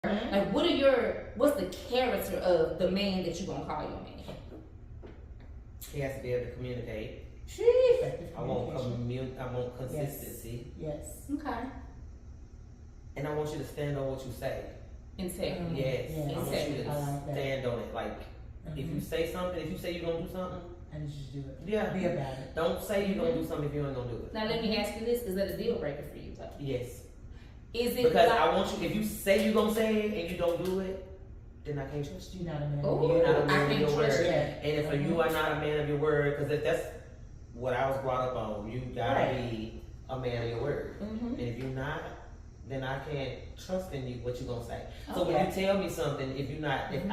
Like, what's the character of the man that you're gonna call your man? He has to be able to communicate. I want consistency. Yes. Okay. And I want you to stand on what you say. Integrity. Yes. Yes. I want you to I like that. stand on it. Like, if you say something, if you say you're gonna do something, And just do it. yeah. Be about it. Don't say you're gonna do something if you ain't gonna do it. Now let me ask you this: is that a deal breaker for you, though? Yes. Is it Because like, I want you, if you say you're gonna say it and you don't do it, then I can't trust you. You're not a man. Ooh. You're not a I man of can't your trust word. you. And if you are not a man of your word, because if that's what I was brought up on, you gotta Right. be a man of your word. Mhm. And if you're not, then I can't trust in you what you're gonna say. So Okay. when you tell me something, if not in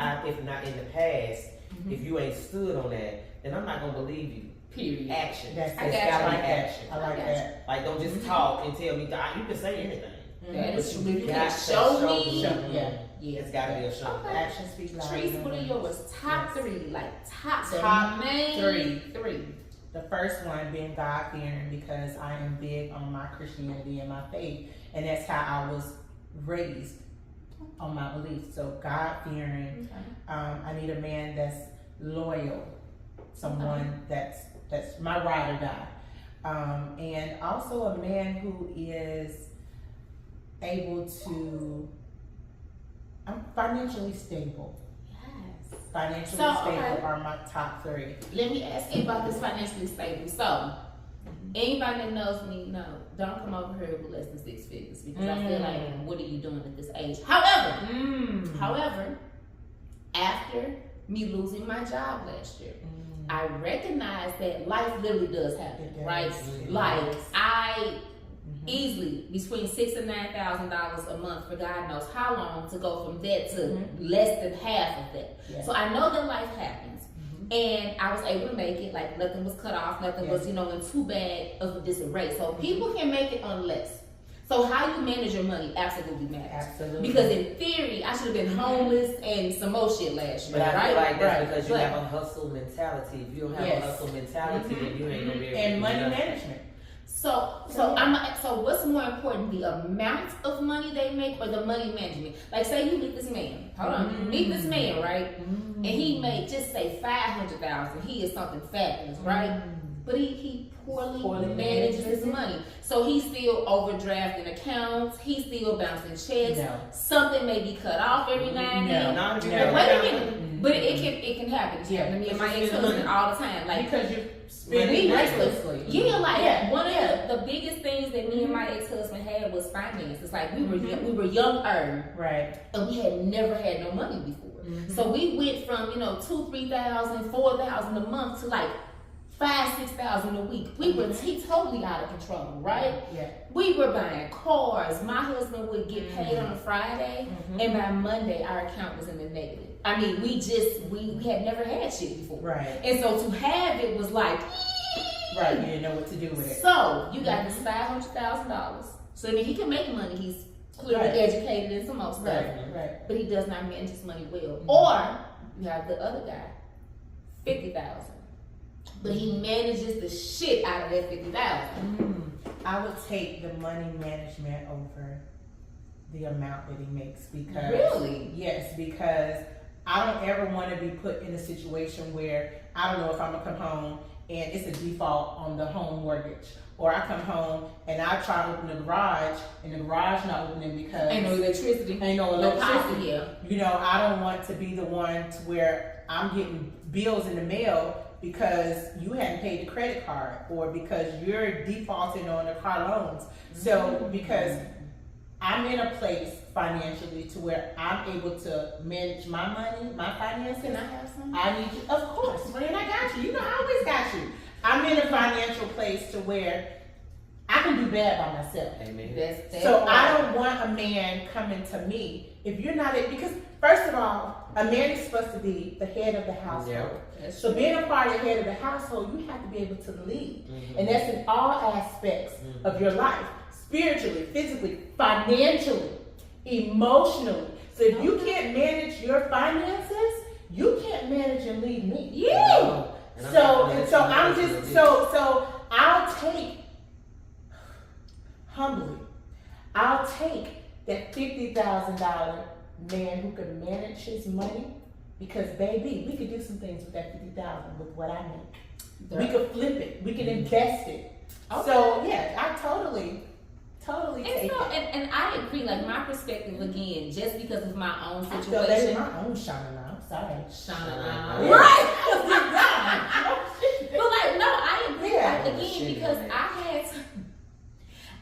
the past, Mhm. if you ain't stood on that, then I'm not gonna believe you. Period. Action. That's I it. got I you. like that. Action. I like I got that. Like, don't just talk and tell me. You can say anything. That is But true. You got can to show me. Yeah. Yeah. It's gotta be a show. Okay. Action speaks louder. Trees, than what are words. yours? Top Yes. three, like top Top main three. The first one being God fearing, because I am big on my Christianity and my faith, and that's how I was raised on my beliefs. So God fearing. Okay. I need a man that's loyal, someone that's my ride or die, and also a man who is able to. I'm financially stable. Yes. Financially So, stable okay. are my top three. Let me ask you about this financially stable. So, anybody that knows me know, don't come over here with less than 6 figures because I feel like, what are you doing at this age? However, after me losing my job last year, I recognize that life literally does happen, It does. right? It Like does. I easily between $6,000 and $9,000 a month for God knows how long to go from that to less than half of that. Yeah. So I know that life happens. And I was able to make it, like nothing was cut off, nothing was, in too bad of a disarray. So people can make it on less. So how you manage your money absolutely matters. Absolutely. Because in theory, I should have been homeless and some more shit last year, But I right? feel like that's Right. because you But- have a hustle mentality. If you don't have Yes. a hustle mentality, then you ain't gonna be able to And do money nothing. management. So what's more important, the amount of money they make or the money management? Like, say you meet this man. Hold on, you meet this man, right? And he made, just say 500,000. He is something fabulous, right? But he poorly manages his money. So he's still overdrafting accounts. He's still bouncing checks. No. Something may be cut off every now and then. Not if you No. have Wait a a minute. But it can happen. It's happened to me and my ex-husband all the time. Like, Because you're we spending recklessly. recklessly. Yeah, like Yeah, one of yeah. the biggest things that me and my ex-husband had was finances. Like we were younger Right. and we had never had no money before. So we went from 2,000, 3,000, 4,000 a month to like 5,000, 6,000 a week. We were totally out of control, right? Yeah. We were buying cars. My husband would get paid on a Friday, and by Monday our account was in the negative. I mean, we had never had shit before, Right. and so to have it was like. Right. You didn't know what to do with it. So you got this $500,000. So I mean, he can make money. He's clearly Right. educated in some more stuff, Right. but he does not manage his money well. Or you have the other guy, 50,000, but he manages the shit out of that 50,000. I would take the money management over the amount that he makes because Really? Yes, because I don't ever want to be put in a situation where I don't know if I'm gonna come home and it's a default on the home mortgage, or I come home and I try to open the garage and the garage not opening because Ain't no electricity. ain't no No power, electricity. yeah. I don't want to be the one to where I'm getting bills in the mail because you hadn't paid the credit card or because you're defaulting on the car loans. So because I'm in a place financially to where I'm able to manage my money, my finances. Can I have some? I need you, of course, friend. I got you. I always got you. I'm in a financial place to where I can do bad by myself. Amen. That's So right. I don't want a man coming to me if you're not because first of all, a man is supposed to be the head of the household. Yeah. That's So true. being a part of the head of the household, you have to be able to lead, and that's in all aspects of your life: spiritually, physically, financially, emotionally. So if you can't manage your finances, you can't manage and lead me. Yeah. So I'm just so I'll take humbly. I'll take that $50,000 man who can manage his money, because baby, we could do some things with that 50,000 with what I make. We could flip it. We can invest it. Okay. So yeah, I totally take so, it. and I agree. Like my perspective again, just because of my own I feel that's situation. my own Shauna now. Sorry. Shauna, Yeah. right? But like, no, I agree. Yeah. Like, again, because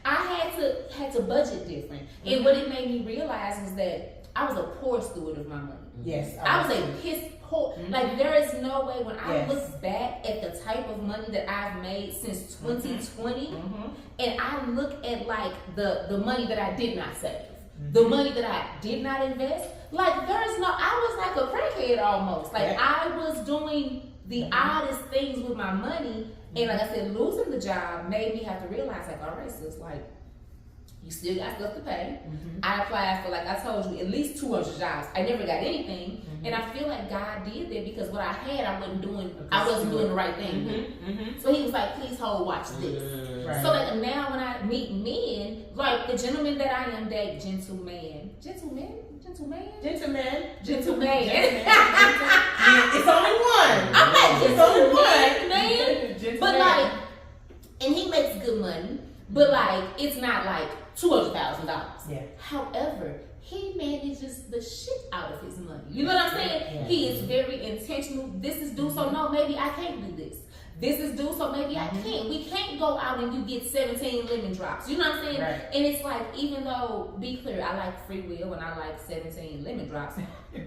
I had to budget different, and what it made me realize was that I was a poor steward of my money. Yes. I was a piss poor. Like there is no way when I Yes. look back at the type of money that I've made since 2020, and I look at like the money that I did not save, the money that I did not invest. Like there is no. I was like a crackhead almost. Like I was doing the oddest things with my money, and like I said, losing the job made me have to realize like, all right, sis, like. You still got stuff to pay. I applied for, like I told you, at least 200 jobs. I never got anything, and I feel like God did that because what I had, I wasn't doing the right thing. So He was like, "Please hold, watch this." Right. So like now, when I meet men, like the gentleman that I am dating, gentleman. Gentleman. It's only one. I'm like It's only gentleman, one. man. Gentleman. But like, and he makes good money, but like, it's not like $200,000. Yeah. However, he manages the shit out of his money. You know what I'm saying? Yeah. He is very intentional. This is due, so no, maybe I can't do this. This is due, so maybe I can't. We can't go out and you get 17 lemon drops. You know what I'm saying? Right. And it's like, even though, be clear, I like free will and I like 17 lemon drops,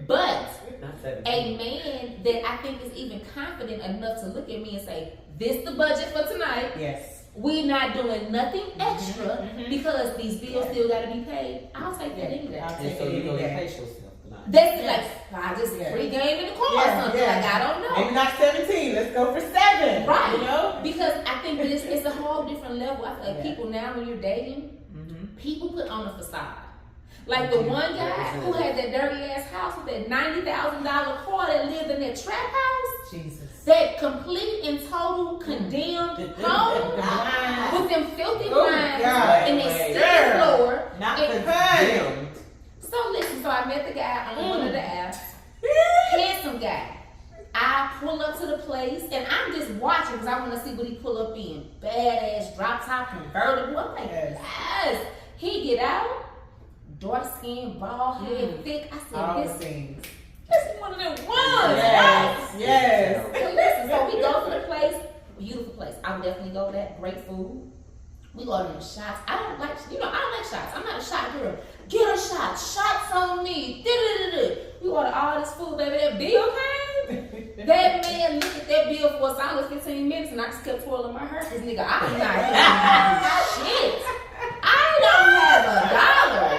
but Not a 17. man that I think is even confident enough to look at me and say, "This the budget for tonight. Yes. We not doing nothing extra because these bills still gotta be paid." I'll take that any day. I'll And take so it you any go day. get pace yourself tonight. That's like, I just Yeah. free game in the car or Yeah, something. yeah. Like, I don't know. Maybe not 17. Let's go for 7. Right. You know? Because I think that it's a whole different level. I feel like Yeah. people now, when you're dating, people put on a facade. Like the one guy who had that dirty ass house with that $90,000 car that lived in that trap house, Jesus. that complete and total condemned home with them filthy Oh, lines God. and they Wait. sticky floor. Not It- condemned. So listen, so I met the guy on one of the apps. Handsome guy. I pull up to the place and I'm just watching because I want to see what he pull up in. Badass drop top convertible. I'm like, Yes. yes. He get out, dark skin, bald head, thick. I All said, the this things. is one of them ones, right? Yes. Yes. So listen, so we go to the place, beautiful place. I would definitely go there. Great food. We go to them shots. I don't like shots. I'm not a shot girl. Get a shot. Shots on me. Da-da-da-da. We order all this food, baby. That bill came. That man looked at that bill for a solid 15 minutes and I just kept twirling my hair. This nigga, I'm not doing shit. I don't have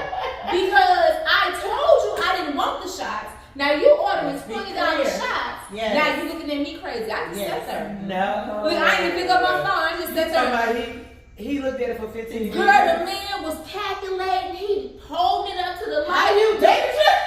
$1 because I told you I didn't want the shots. Now you ordering Let's be $20 clear. shots. Yes. Now you looking at me crazy. I just sat there. No. Look, I didn't pick up my phone. I just sat there. Somebody, he looked at it for 15 Girl, minutes. the man was calculating. He holding it up to the How light. you making sure?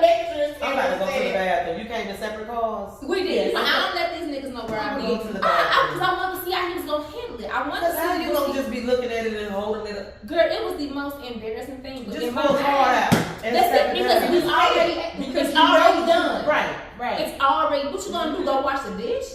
Making sure it's I'm about to go to the said. bathroom. You came in separate cars? We did. I don't let these niggas know where I'm I gonna be. go to the Because bathroom. I want to see how he was gonna handle it. I want to Because how see. you gonna just be looking at it and holding it up? Girl, it was the most embarrassing thing. But Just in my pull his heart mind, out. and That's step it because down. it's already Because it's you already know- done. Right. Right. It's already. What you gonna do? Go wash the dish?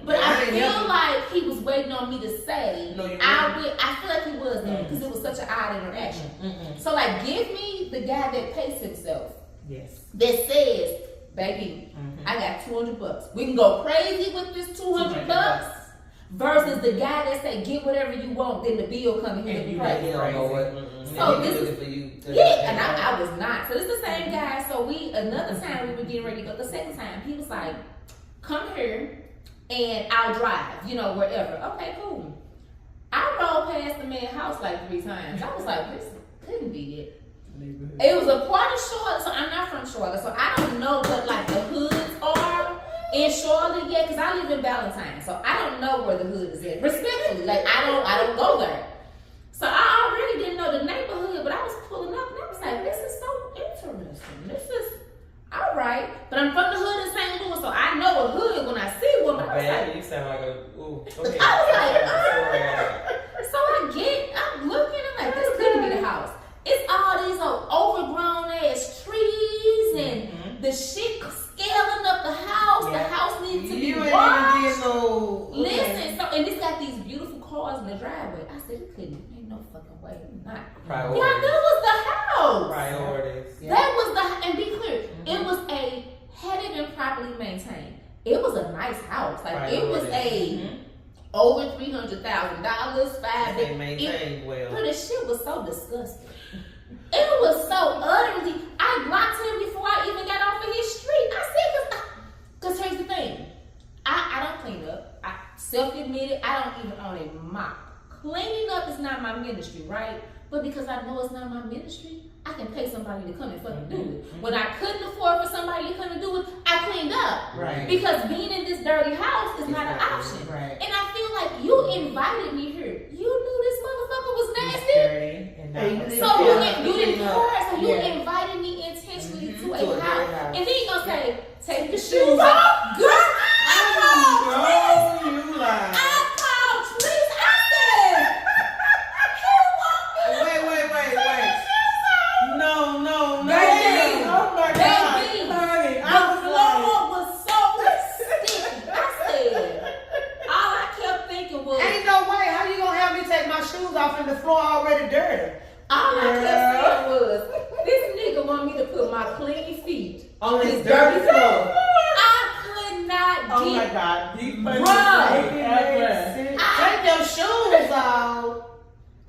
But Yeah, I ain't feel never- like he was waiting on me to say. No, you I feel like he was there because it was such an odd interaction. So like, give me the guy that pays himself. Yes. That says, baby, I got $200. We can go crazy with this $200 versus the guy that say get whatever you want, then the bill come and And you you pay. You don't know what. So he this looking is- for you. To Yeah, and I was not. So this is the same guy. So another time we were getting ready to go. The second time he was like, come here and I'll drive, wherever. Okay, cool. I rolled past the man's house like 3 times. I was like, this couldn't be it. It was a part of Charlotte, so I'm not from Charlotte, so I don't know what like the hoods are in Charlotte yet, because I live in Valentine, so I don't know where the hood is at. Respectfully, like I don't go there. So I already didn't know the neighborhood, but I was pulling up and I was like, this is so interesting. This is all right. But I'm from the hood in St. Louis, so I know a hood when I see one. But I was like, Bad, you sound like a. Ooh, okay. I was like, so I'm looking, I'm like, this couldn't be the house. It's all these old overgrown ass trees the shit scaling up the house. The house needs to be You ain't washed. even did no. Listen, so and it's got these beautiful cars in the driveway. I said, it couldn't. Ain't no fucking way. Not. Priorities. Yeah, that was the house. Priorities. Yeah. That was the, and be clear, it was had it been properly maintained, it was a nice house. Like it was over $300,000, They maintained well. But the shit was so disgusting. It was so utterly. I blocked him before I even got off of his street. I said, cause here's the thing, I don't clean up. I self-admitted, I don't even own a mop. Cleaning up is not my ministry, right? But because I know it's not my ministry, I can pay somebody to come and fucking do it. When I couldn't afford for somebody to come and do it, I cleaned up. Right. Because being in this dirty house is not an option. Right. And I feel like you invited me here. You knew this motherfucker was nasty. Dirty and not Hey, So Yeah. you didn't care. So you Yeah. invited me intentionally to To a a dirty house. house. And then you gonna say, take the shoes off. Girl, No, you lie. I called Tris. I said, he want me to Wait. No. Baby, oh my God, Baby, honey, the I was floor was so sticky. I said, all I kept thinking was, Ain't no way. How you gonna have me take my shoes off and the floor already dirty? all I kept saying was, this nigga want me to put my clean feet On his this dirty dirty floor. floor. I could not Oh my get. God, the Bruh. funniest thing ever. Take your shoes off.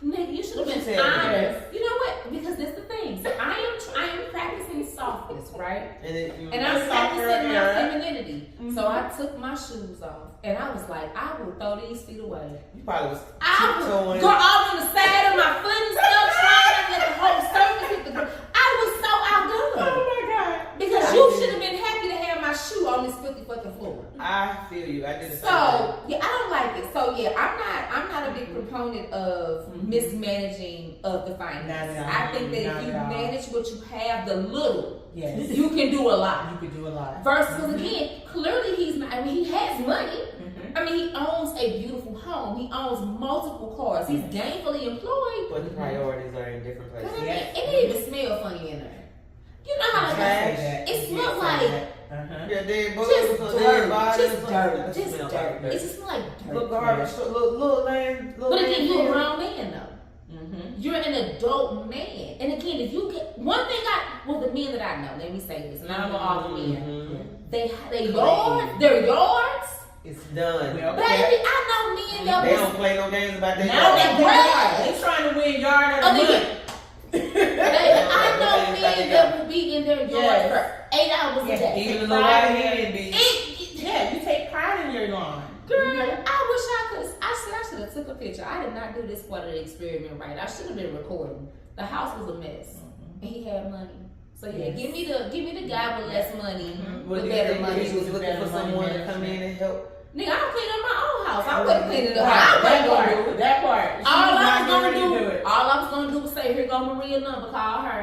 Nigga, you should have What been you said? honest. You know what? Because this the thing. So I am practicing softness, right? And And I'm Softer practicing my era. femininity. So I took my shoes off, and I was like, I will throw these feet away. you probably was I would tiptoeing. go all on the side of my foot and stuff, trying to let the whole surface hit the ground. I was so outdone. Oh my God. Because you should have been happy to have my shoe on this filthy fucking floor. I feel you. I did the same So yeah, I don't like it. So yeah, I'm not a big proponent of mismanaging of the finances. Not at all. I think that Not if you at all. manage what you have, the little, Yes. you can do a lot. You could do a lot. Versus again, clearly he's not. I mean, he has money. Mhm. I mean, he owns a beautiful home. He owns multiple cars. He's gainfully employed. But the priorities are in different But places. I mean, Yes. it didn't even smell funny in there. You know how You like did say that. it You smelled did say like that. Uh-huh. Yeah, dead bugs, just or dirt, dead bodies, just or dirt, something. just Smell dirt. like It just smelled like dirt. Little garbage, little land, little But again, land you're a here. grown man though. You're an adult man. And again, if you get one thing the men that I know, let me say this, and I don't know all the men. Mhm. They yards, their yards. It's done. Well, Baby, I know men that They was don't play no games about that. now that they bread. They trying to win yard of the again. month. Baby, I know men that will be in their yard Yes. for 8 hours a Yes. day. Even the white headed be. Yeah, you take pride in your lawn. Girl, I wish I could. I should have took a picture. I did not do this part of the experiment right. I should have been recording. The house was a mess, and he had money. So yeah, Yes. give me the guy with less money, What with do you better think money. he was looking Better for money someone to management. come in and help? Nigga, I don't clean up my own house. I wouldn't clean it up. I That wasn't gonna do part. it. That part. She All was I not was gonna getting ready to do, all I was gonna do was say, here go Maria number, call her.